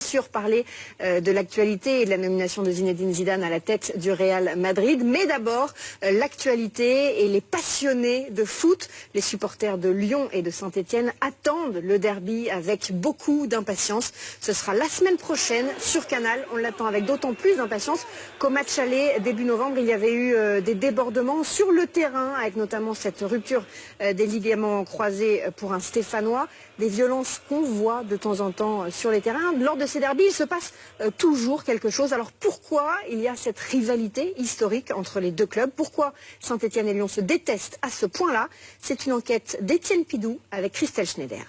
Sûr parler de l'actualité et de la nomination de Zinedine Zidane à la tête du Real Madrid. Mais d'abord, l'actualité et les passionnés de foot. Les supporters de Lyon et de Saint-Etienne attendent le derby avec beaucoup d'impatience. Ce sera la semaine prochaine sur Canal. On l'attend avec d'autant plus d'impatience qu'au match aller début novembre, il y avait eu des débordements sur le terrain, avec notamment cette rupture des ligaments croisés pour un Stéphanois. Des violences qu'on voit de temps en temps sur les terrains. Lors de ces derbies, il se passe toujours quelque chose. Alors pourquoi il y a cette rivalité historique entre les deux clubs? Pourquoi Saint-Etienne et Lyon se détestent à ce point-là? C'est une enquête d'Étienne Pidou avec Christelle Schneider.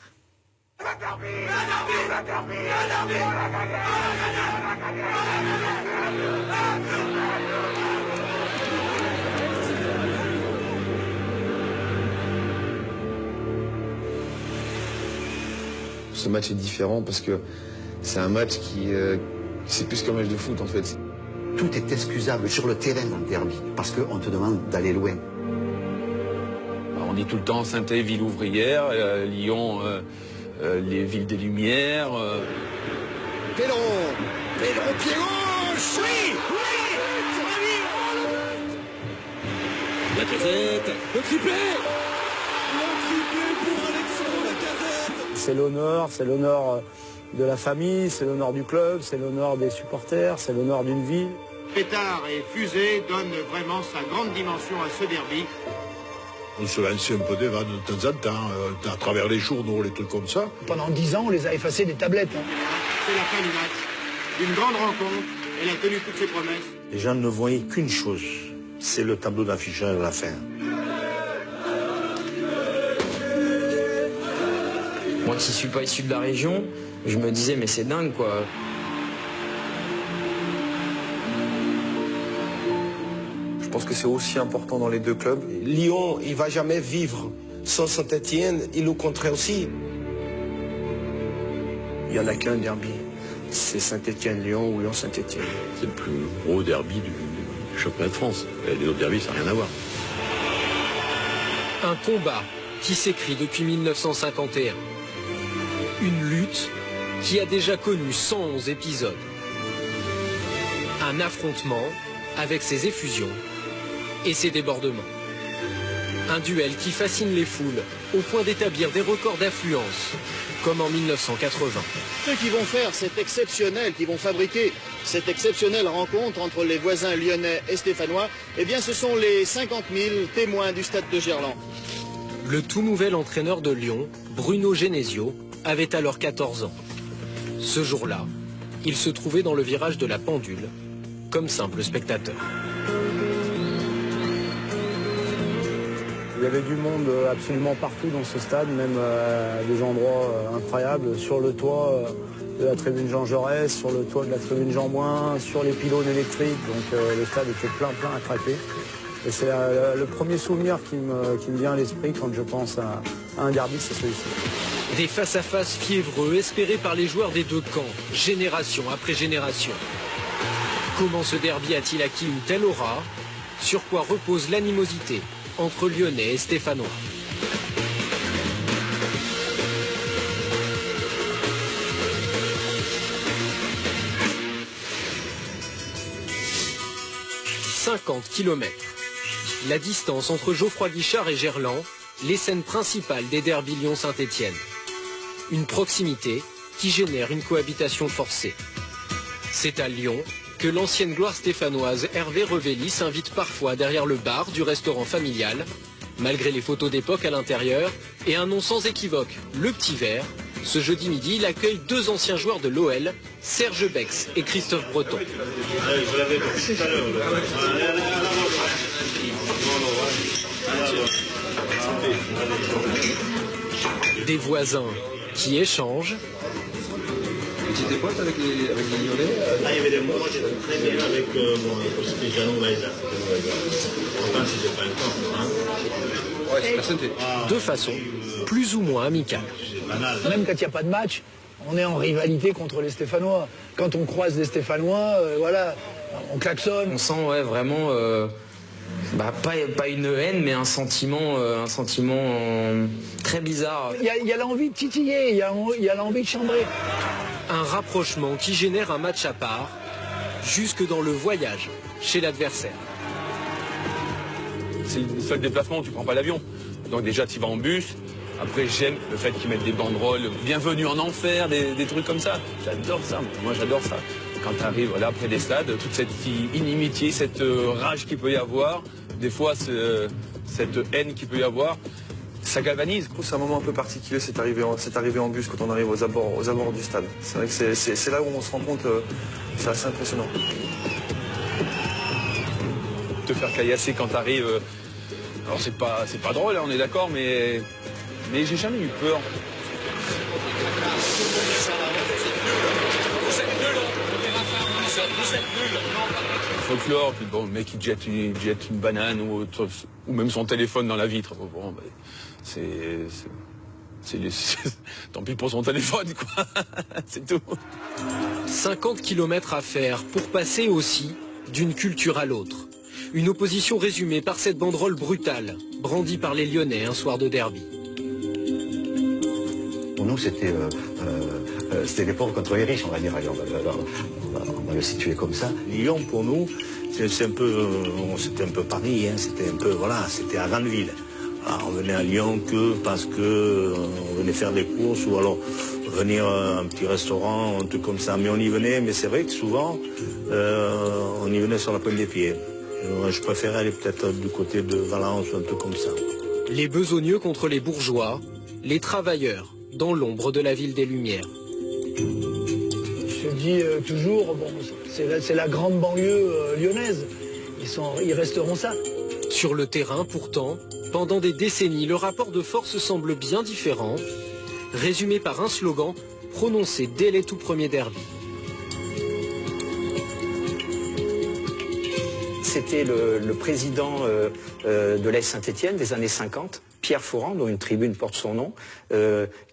Ce match est différent parce que c'est un match qui c'est plus qu'un match de foot en fait. Tout est excusable sur le terrain dans le derby parce qu'on te demande d'aller loin. On dit tout le temps Saint-Étienne, ville ouvrière, Lyon, les villes des Lumières. Pédro, pied gauche. Oui, La Lacazette, le triplé. C'est l'honneur de la famille, c'est l'honneur du club, c'est l'honneur des supporters, c'est l'honneur d'une ville. Pétard et fusée donnent vraiment sa grande dimension à ce derby. On se lançait un peu des vannes de temps en temps, à travers les journaux, les trucs comme ça. Pendant 10 ans, on les a effacés des tablettes. C'est la fin du match, d'une grande rencontre. Elle a tenu toutes ses promesses. Les gens ne voyaient qu'une chose, c'est le tableau d'affichage à la fin. Moi qui suis pas issu de la région, je me disais mais c'est dingue quoi. Je pense que c'est aussi important dans les deux clubs. Lyon, il va jamais vivre sans Saint-Etienne, et le contraire aussi. Il n'y en a qu'un derby, c'est Saint-Etienne-Lyon ou Lyon-Saint-Etienne. C'est le plus gros derby du championnat de France. Et les autres derbys, ça n'a rien à voir. Un combat qui s'écrit depuis 1951. Une lutte qui a déjà connu 111 épisodes. Un affrontement avec ses effusions et ses débordements. Un duel qui fascine les foules au point d'établir des records d'affluence, comme en 1980. Ceux qui vont faire cet exceptionnel, qui vont fabriquer cette exceptionnelle rencontre entre les voisins lyonnais et stéphanois, eh bien ce sont les 50 000 témoins du stade de Gerland. Le tout nouvel entraîneur de Lyon, Bruno Genesio, avait alors 14 ans. Ce jour-là, il se trouvait dans le virage de la Pendule, comme simple spectateur. Il y avait du monde absolument partout dans ce stade, même à des endroits incroyables, sur le toit de la tribune Jean Jaurès, sur le toit de la tribune Jean Bouin, sur les pylônes électriques, donc le stade était plein à craquer. Et c'est le premier souvenir qui me vient à l'esprit quand je pense à un derby, c'est celui-ci. Des face-à-face fiévreux espérés par les joueurs des deux camps, génération après génération. Comment ce derby a-t-il acquis une telle aura? Sur quoi repose l'animosité entre Lyonnais et Stéphanois? « 50 km. La distance entre Geoffroy Guichard et Gerland, les scènes principales des derbys Lyon-Saint-Etienne. Une proximité qui génère une cohabitation forcée. C'est à Lyon que l'ancienne gloire stéphanoise Hervé Revelli s'invite parfois derrière le bar du restaurant familial, malgré les photos d'époque à l'intérieur et un nom sans équivoque, le Petit Vert. Ce jeudi midi, il accueille deux anciens joueurs de l'OL, Serge Bex et Christophe Breton. Des voisins qui échangent. Tu étais pote avec les Lyonnais? Ah, il y avait des moments où j'étais très bien avec c'était Jeannot Maïsa. Enfin, c'était pas le temps. Ouais, c'est la santé. De façon plus ou moins amicale. Même quand il n'y a pas de match, on est en rivalité contre les Stéphanois. Quand on croise des Stéphanois, voilà, on klaxonne. On sent vraiment pas une haine, mais un sentiment très bizarre. Il y a l'envie de titiller, il y a l'envie de chambrer. Un rapprochement qui génère un match à part, jusque dans le voyage chez l'adversaire. C'est le seul déplacement où tu prends pas l'avion. Donc déjà tu vas en bus. Après j'aime le fait qu'ils mettent des banderoles, bienvenue en enfer, des trucs comme ça. J'adore ça, moi j'adore ça. Quand tu arrives là près des stades, toute cette inimitié, cette rage qu'il peut y avoir, des fois cette haine qu'il peut y avoir, ça galvanise. C'est un moment un peu particulier, cette arrivée en bus quand on arrive aux abords du stade. C'est vrai que c'est là où on se rend compte, c'est assez impressionnant. Te faire caillasser quand tu arrives, alors c'est pas drôle, hein, on est d'accord, mais j'ai jamais eu peur. Folklore, puis bon, le mec il jette une banane ou même son téléphone dans la vitre. Bon, ben, tant pis pour son téléphone, quoi. C'est tout. 50 km à faire pour passer aussi d'une culture à l'autre. Une opposition résumée par cette banderole brutale, brandie par les Lyonnais un soir de derby. Pour nous, c'était les pauvres contre les riches, on va dire. Allez, on va le situer comme ça. Lyon, pour nous, c'était un peu Paris, hein, c'était un peu, voilà, c'était à grande ville. Alors, on venait à Lyon que parce que on venait faire des courses ou alors venir à un petit restaurant, un truc comme ça. Mais on y venait, mais c'est vrai que souvent, on y venait sur la pointe des pieds. Je préférais aller peut-être du côté de Valence ou un truc comme ça. Les besogneux contre les bourgeois, les travailleurs dans l'ombre de la ville des Lumières. Je dis toujours, bon, c'est la grande banlieue lyonnaise. Ils resteront ça. Sur le terrain, pourtant, pendant des décennies, le rapport de force semble bien différent, résumé par un slogan prononcé dès les tout premiers derbys. C'était le président de l'AS Saint-Étienne des années 50, Pierre Fauran, dont une tribune porte son nom,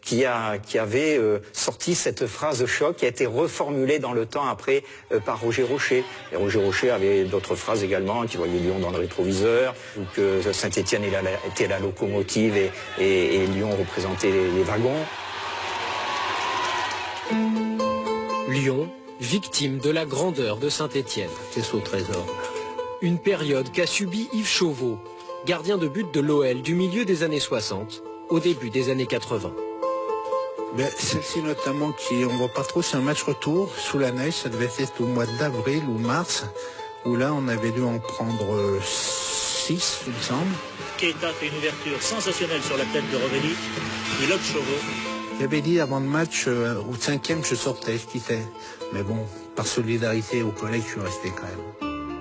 qui avait sorti cette phrase choc qui a été reformulée dans le temps après par Roger Rocher. Et Roger Rocher avait d'autres phrases également, qui voyait Lyon dans le rétroviseur, ou que Saint-Étienne était la locomotive et Lyon représentait les wagons. Lyon, victime de la grandeur de Saint-Étienne. C'est au trésor. Une période qu'a subi Yves Chauveau, gardien de but de l'OL du milieu des années 60 au début des années 80. Celle-ci notamment, on ne voit pas trop, c'est un match retour sous la neige, ça devait être au mois d'avril ou mars, où là on avait dû en prendre 6, il me semble. Keita fait une ouverture sensationnelle sur la tête de Rovelli, il loque Chauveau. J'avais dit avant le match, au 5e je sortais, je quittais. Mais bon, par solidarité aux collègues, je suis resté quand même.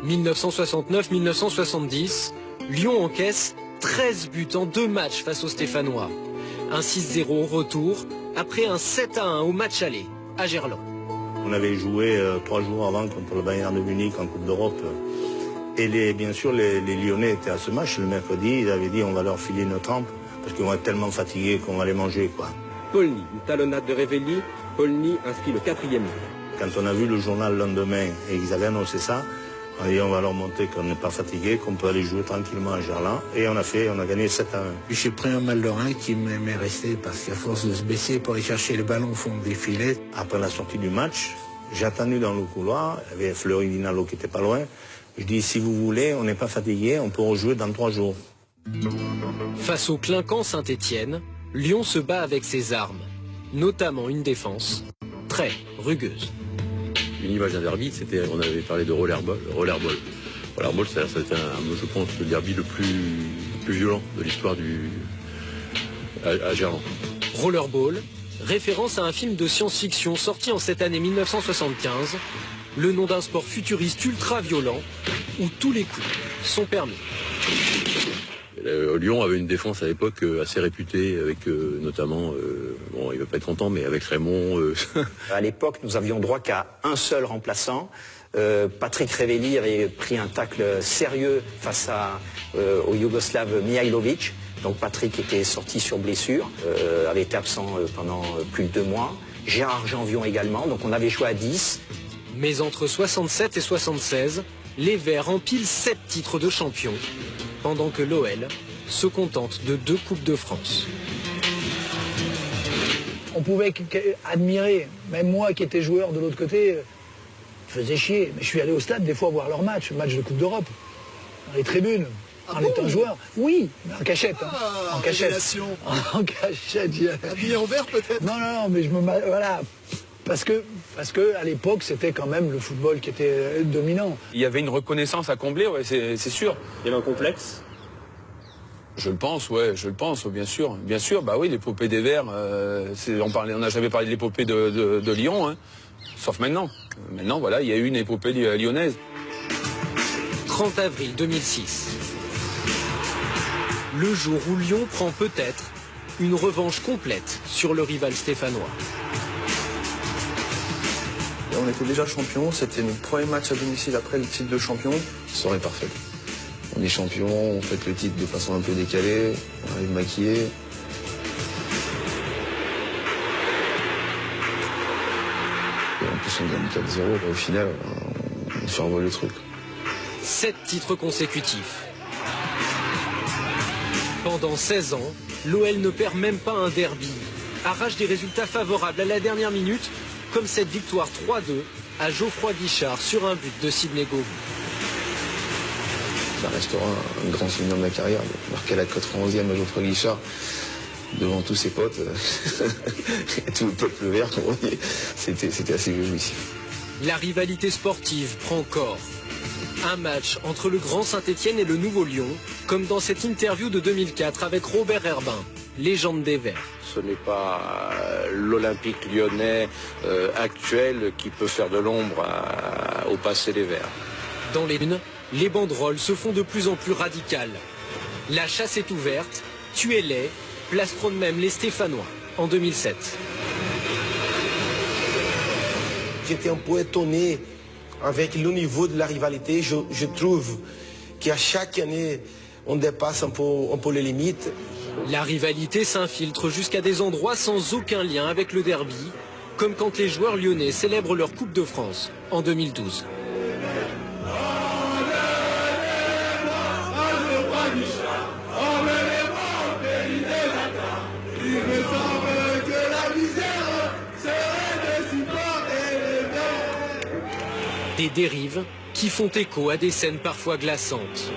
1969-1970, Lyon encaisse 13 buts en 2 matchs face aux Stéphanois. Un 6-0 au retour, après un 7-1 au match aller, à Gerland. On avait joué 3 jours avant contre le Bayern de Munich en Coupe d'Europe. Et bien sûr, les Lyonnais étaient à ce match. Le mercredi, ils avaient dit on va leur filer une trempe, parce qu'on va être tellement fatigués qu'on va les manger, quoi. Polny, une talonnade de Révelli. Polny inscrit le 4e. Quand on a vu le journal le lendemain et qu'ils avaient annoncé ça, on a dit on va leur montrer qu'on n'est pas fatigué, qu'on peut aller jouer tranquillement à Gerland. Et on a gagné 7-1. J'ai pris un mal de rein qui m'est resté parce qu'à force de se baisser pour aller chercher le ballon au fond des filets. Après la sortie du match, j'ai attendu dans le couloir, il y avait Fleury Dinalo qui était pas loin. Je dis si vous voulez, on n'est pas fatigué, on peut rejouer dans 3 jours. Face au clinquant Saint-Étienne, Lyon se bat avec ses armes, notamment une défense très rugueuse. Une image d'un derby, on avait parlé de rollerball. Rollerball, c'était je pense, le derby le plus violent de l'histoire à Gerland. Rollerball, référence à un film de science-fiction sorti en cette année 1975, le nom d'un sport futuriste ultra-violent où tous les coups sont permis. Lyon avait une défense à l'époque assez réputée, avec notamment, bon, il ne va pas être content, mais avec Raymond. À l'époque, nous avions droit qu'à un seul remplaçant. Patrick Révelli avait pris un tacle sérieux face au Yougoslave Mihailovic. Donc Patrick était sorti sur blessure, avait été absent pendant plus de 2 mois. Gérard Janvion également, donc on avait joué à 10. Mais entre 67 et 76, les Verts empilent 7 titres de champion, pendant que l'OL se contente de 2 Coupes de France. on pouvait admirer. Même moi qui étais joueur de l'autre côté, faisait chier. Mais je suis allé au stade des fois voir leur match de Coupe d'Europe, dans les tribunes, en étant joueur. Oui, mais en cachette. En cachette. En cachette. Habillé en vert peut-être? Non, mais voilà. Parce que à l'époque, c'était quand même le football qui était dominant. Il y avait une reconnaissance à combler, ouais, c'est sûr. Il y avait un complexe? Je le pense, bien sûr. Bien sûr, bah oui, l'épopée des Verts, on n'a jamais parlé de l'épopée de Lyon, hein, sauf maintenant. Maintenant, voilà, il y a eu une épopée lyonnaise. 30 avril 2006. Le jour où Lyon prend peut-être une revanche complète sur le rival stéphanois. On était déjà champion, c'était notre premier match à domicile après le titre de champion. Soirée parfaite. On est champion, on fête le titre de façon un peu décalée, on arrive maquillé. Et en plus on gagne 4-0, au final on survole le truc. 7 titres consécutifs. Pendant 16 ans, l'OL ne perd même pas un derby. Arrache des résultats favorables à la dernière minute, comme cette victoire 3-2 à Geoffroy Guichard sur un but de Sidney Govou. Ça restera un grand souvenir de ma carrière, de marquer la 91e à Geoffroy Guichard devant tous ses potes et tout le peuple vert, c'était assez jouissif. La rivalité sportive prend corps. Un match entre le Grand Saint-Étienne et le Nouveau Lyon, comme dans cette interview de 2004 avec Robert Herbin, légende des Verts. Ce n'est pas l'Olympique lyonnais actuel qui peut faire de l'ombre au passé des Verts. Dans les lunes, les banderoles se font de plus en plus radicales. La chasse est ouverte, tuez-les, placeront de même les Stéphanois en 2007. J'étais un peu étonné avec le niveau de la rivalité. Je trouve qu'à chaque année, on dépasse un peu les limites. La rivalité s'infiltre jusqu'à des endroits sans aucun lien avec le derby, comme quand les joueurs lyonnais célèbrent leur Coupe de France en 2012. Des dérives qui font écho à des scènes parfois glaçantes.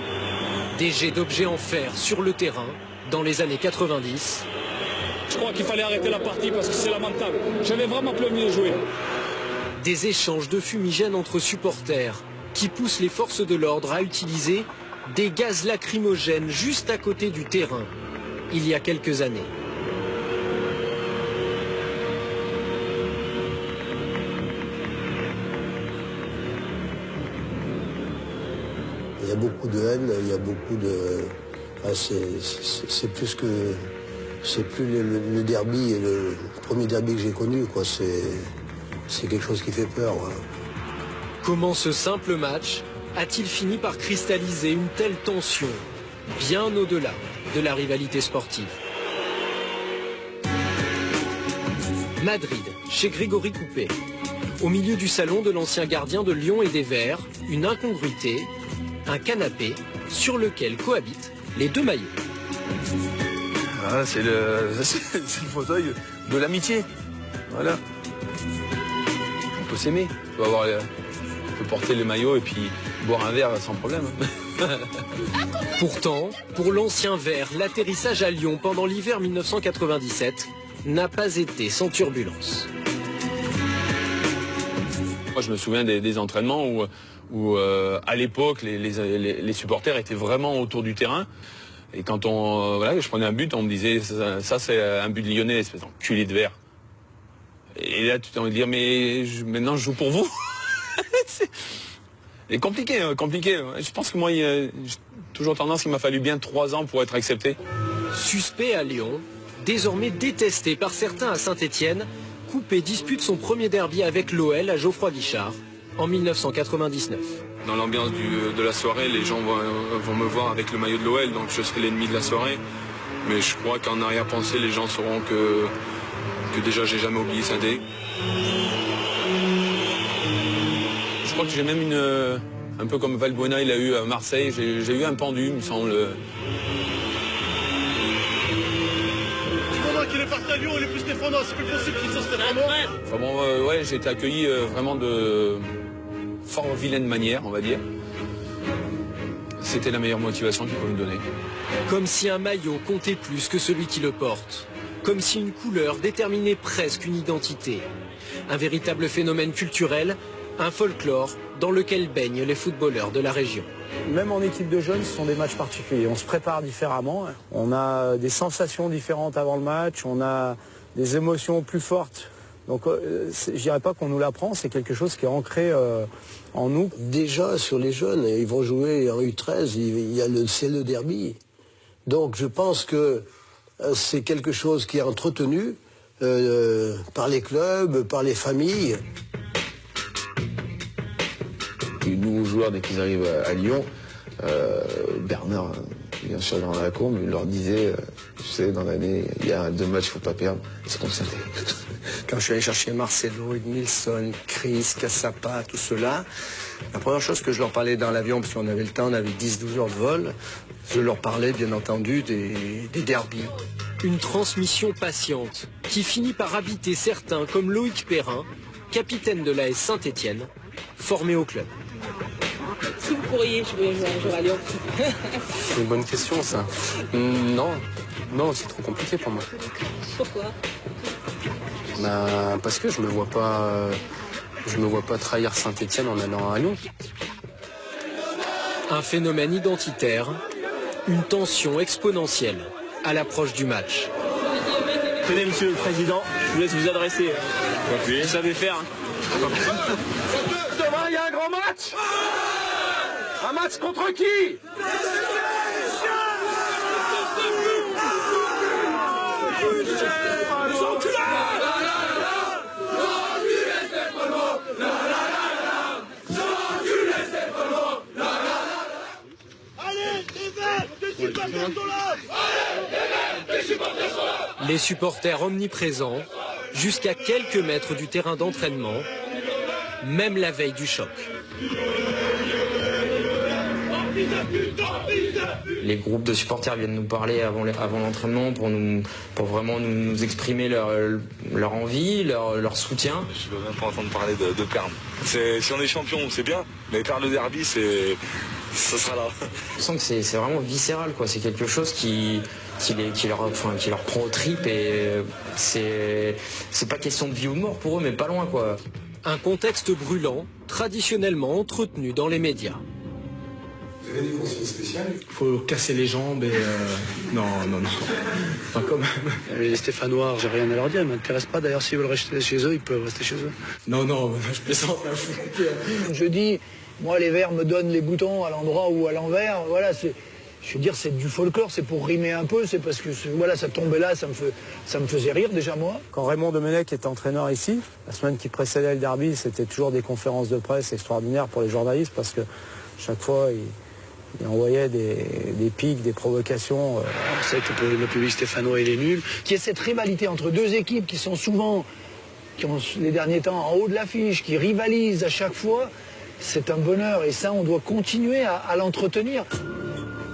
Des jets d'objets en fer sur le terrain dans les années 90. Je crois qu'il fallait arrêter la partie parce que c'est lamentable. J'avais vraiment plus envie de jouer. Des échanges de fumigènes entre supporters qui poussent les forces de l'ordre à utiliser des gaz lacrymogènes juste à côté du terrain, il y a quelques années. Il y a beaucoup de haine, il y a beaucoup de... c'est plus que... C'est plus le derby, et le premier derby que j'ai connu, quoi. C'est quelque chose qui fait peur. Voilà. Comment ce simple match a-t-il fini par cristalliser une telle tension, bien au-delà de la rivalité sportive? Madrid, chez Grégory Coupet. Au milieu du salon de l'ancien gardien de Lyon et des Verts, une incongruité, un canapé sur lequel cohabitent les deux maillots. Ah, c'est le fauteuil de l'amitié. Voilà. On peut s'aimer. On peut porter le maillot et puis boire un verre sans problème. Pourtant, pour l'ancien Vert, l'atterrissage à Lyon pendant l'hiver 1997 n'a pas été sans turbulence. Moi, je me souviens des entraînements où à l'époque, les supporters étaient vraiment autour du terrain. Et quand je prenais un but, on me disait ça c'est un but lyonnais, espèce d'enculé de Vert. Et là, tu t'as envie de dire mais maintenant je joue pour vous. C'est compliqué, compliqué. Je pense que moi, j'ai toujours tendance qu'il m'a fallu bien 3 ans pour être accepté. Suspect à Lyon, désormais détesté par certains à Saint-Étienne, Coupet dispute son premier derby avec l'OL à Geoffroy Guichard en 1999. Dans l'ambiance de la soirée, les gens vont me voir avec le maillot de l'OL, donc je serai l'ennemi de la soirée. Mais je crois qu'en arrière-pensée, les gens sauront que déjà j'ai jamais oublié Saint-Étienne. Je crois que j'ai même un peu comme Valbuena, il a eu à Marseille, j'ai eu un pendu, il me semble. Du moment qu'il est parti L'avion il est plus Stéphanois, c'est plus possible qu'il soit Stéphanois. Enfin bon, ouais, j'ai été accueilli vraiment de fort vilaine manière, on va dire. C'était la meilleure motivation qu'il pouvait me donner. Comme si un maillot comptait plus que celui qui le porte. Comme si une couleur déterminait presque une identité. Un véritable phénomène culturel, un folklore dans lequel baignent les footballeurs de la région. Même en équipe de jeunes, ce sont des matchs particuliers. On se prépare différemment. On a des sensations différentes avant le match. On a des émotions plus fortes. Donc je dirais pas qu'on nous l'apprend, c'est quelque chose qui est ancré en nous. Déjà sur les jeunes, ils vont jouer en U13, c'est le derby. Donc je pense que c'est quelque chose qui est entretenu par les clubs, par les familles. Les nouveaux joueurs, dès qu'ils arrivent à Lyon, Bernard, bien sûr dans la cour, mais il leur disait, tu sais, dans l'année, il y a 2 matchs, il ne faut pas perdre, ils se concentraient. Quand je suis allé chercher Marcelo, Edmilson, Chris, Cassapa, tout cela, la première chose que je leur parlais dans l'avion, parce qu'on avait le temps, on avait 10-12 heures de vol, je leur parlais bien entendu des derbies. Une transmission patiente qui finit par habiter certains comme Loïc Perrin, capitaine de l'AS Saint-Étienne, formé au club. Si vous pourriez jouer un jour à Lyon. C'est une bonne question ça. Non, c'est trop compliqué pour moi. Pourquoi? Parce que je me vois pas trahir Saint-Étienne en allant à Lyon. Un phénomène identitaire, une tension exponentielle à l'approche du match. Tenez, monsieur le président, je vous laisse vous adresser. Vous savez faire. Demain, il y a un grand match. Un match contre qui? Les supporters omniprésents, jusqu'à quelques mètres du terrain d'entraînement, même la veille du choc. Les groupes de supporters viennent nous parler avant l'entraînement pour vraiment nous exprimer leur envie, leur soutien. Je ne veux même pas entendre parler de perdre. Si on est champion, c'est bien, mais perdre le derby, ça sera là. Je sens que c'est vraiment viscéral, quoi. C'est quelque chose qui leur prend aux tripes et c'est pas question de vie ou de mort pour eux, mais pas loin, quoi. Un contexte brûlant, traditionnellement entretenu dans les médias. Vous avez des consignes spéciales? Il faut casser les jambes et... Non. Enfin, quand même. Les Stéphanois, j'ai rien à leur dire, ils ne m'intéressent pas. D'ailleurs, s'ils veulent rester chez eux, ils peuvent rester chez eux. Non, je plaisante. Je dis, moi, les Verts me donnent les boutons à l'endroit ou à l'envers. Voilà, je veux dire, c'est du folklore, c'est pour rimer un peu, c'est parce que voilà, ça tombait là, ça me faisait rire déjà moi. Quand Raymond Domenech était entraîneur ici, la semaine qui précédait le derby, c'était toujours des conférences de presse extraordinaires pour les journalistes parce que chaque fois, il envoyait des pics, des provocations. On sait que le public stéphanois, il est nul. Qu'il y ait cette rivalité entre deux équipes qui sont souvent, qui ont les derniers temps en haut de l'affiche, qui rivalisent à chaque fois, c'est un bonheur et ça, on doit continuer à l'entretenir.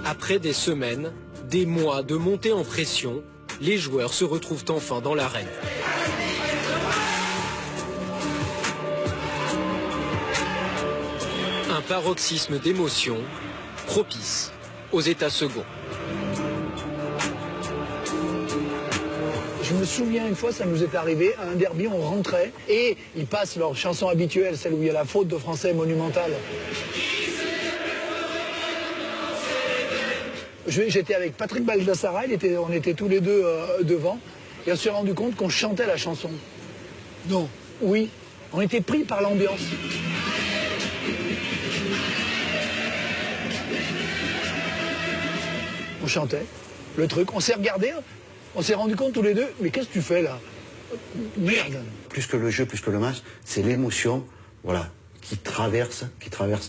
Après des semaines, des mois de montée en pression, les joueurs se retrouvent enfin dans l'arène. Un paroxysme d'émotion propice aux états seconds. Je me souviens une fois, ça nous est arrivé, à un derby, on rentrait et ils passent leur chanson habituelle, celle où il y a la faute de français monumentale. J'étais avec Patrick Baldassara, on était tous les deux devant, et on s'est rendu compte qu'on chantait la chanson. Non. Oui, on était pris par l'ambiance. On chantait le truc, on s'est regardé, on s'est rendu compte tous les deux, mais qu'est-ce que tu fais là? Merde. Plus que le jeu, plus que le match, c'est l'émotion, voilà, qui traverse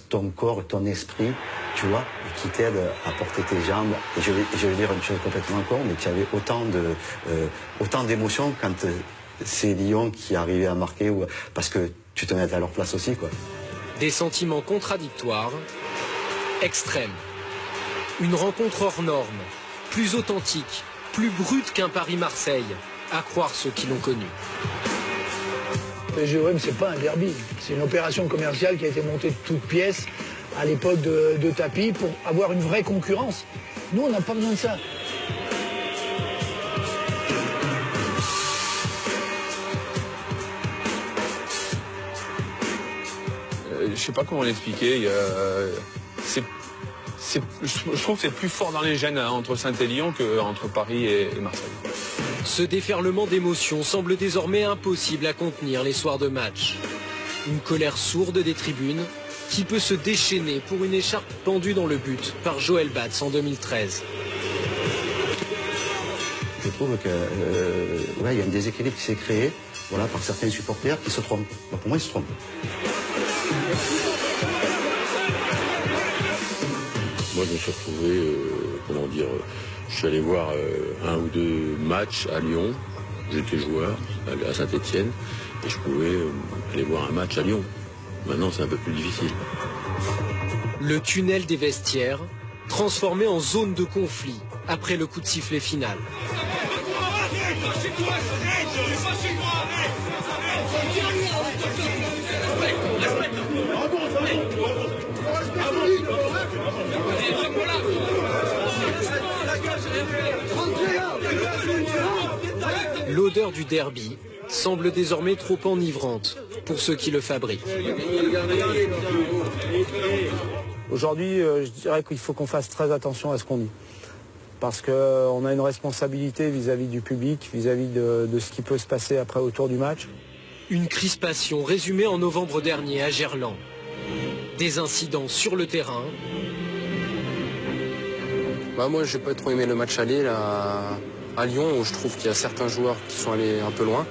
ton corps et ton esprit, tu vois, et qui t'aide à porter tes jambes. Et je vais dire une chose complètement con, mais tu avais autant d'émotions quand c'est Lyon qui arrivait à marquer, parce que tu te mets à leur place aussi, quoi. Des sentiments contradictoires, extrêmes. Une rencontre hors norme, plus authentique, plus brute qu'un Paris-Marseille, à croire ceux qui l'ont connu. PSGOM, c'est pas un derby, c'est une opération commerciale qui a été montée de toutes pièces à l'époque de Tapi pour avoir une vraie concurrence. Nous, on n'a pas besoin de ça. Je sais pas comment l'expliquer. Je trouve que c'est plus fort dans les gènes entre Saint et Lyon qu'entre Paris et Marseille. Ce déferlement d'émotions semble désormais impossible à contenir les soirs de match. Une colère sourde des tribunes qui peut se déchaîner pour une écharpe pendue dans le but par Joël Batz en 2013. Je trouve qu'il y a un déséquilibre qui s'est créé par certains supporters qui se trompent. Pour moi, ils se trompent. Moi, je me suis retrouvé, je suis allé voir un ou deux matchs à Lyon. J'étais joueur à Saint-Étienne et je pouvais aller voir un match à Lyon. Maintenant, c'est un peu plus difficile. Le tunnel des vestiaires, transformé en zone de conflit après le coup de sifflet final. L'odeur du derby semble désormais trop enivrante pour ceux qui le fabriquent. Aujourd'hui, je dirais qu'il faut qu'on fasse très attention à ce qu'on dit. Parce qu'on a une responsabilité vis-à-vis du public, vis-à-vis de ce qui peut se passer après autour du match. Une crispation résumée en novembre dernier à Gerland. Des incidents sur le terrain. Moi, j'ai pas trop aimé le match aller là, à Lyon, où je trouve qu'il y a certains joueurs qui sont allés un peu loin.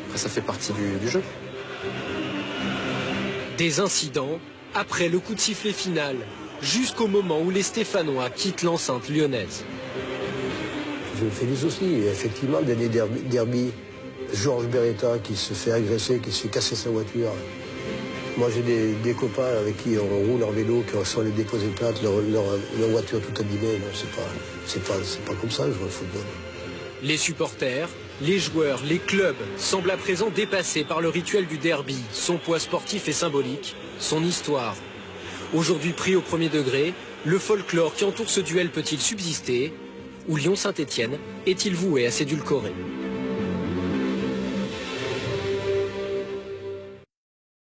Après, ça fait partie du jeu. Des incidents après le coup de sifflet final, jusqu'au moment où les Stéphanois quittent l'enceinte lyonnaise. Je le fais aussi, effectivement, des derby. Georges Beretta qui se fait agresser, qui se fait casser sa voiture. Moi, j'ai des copains avec qui on roule en vélo, qui sont allés déposer plainte, leur voiture tout abîmée. Non, c'est pas comme ça, je vois le football. Les supporters, les joueurs, les clubs semblent à présent dépassés par le rituel du derby, son poids sportif et symbolique, son histoire. Aujourd'hui pris au premier degré, le folklore qui entoure ce duel peut-il subsister? Ou Lyon-Saint-Étienne est-il voué à s'édulcorer?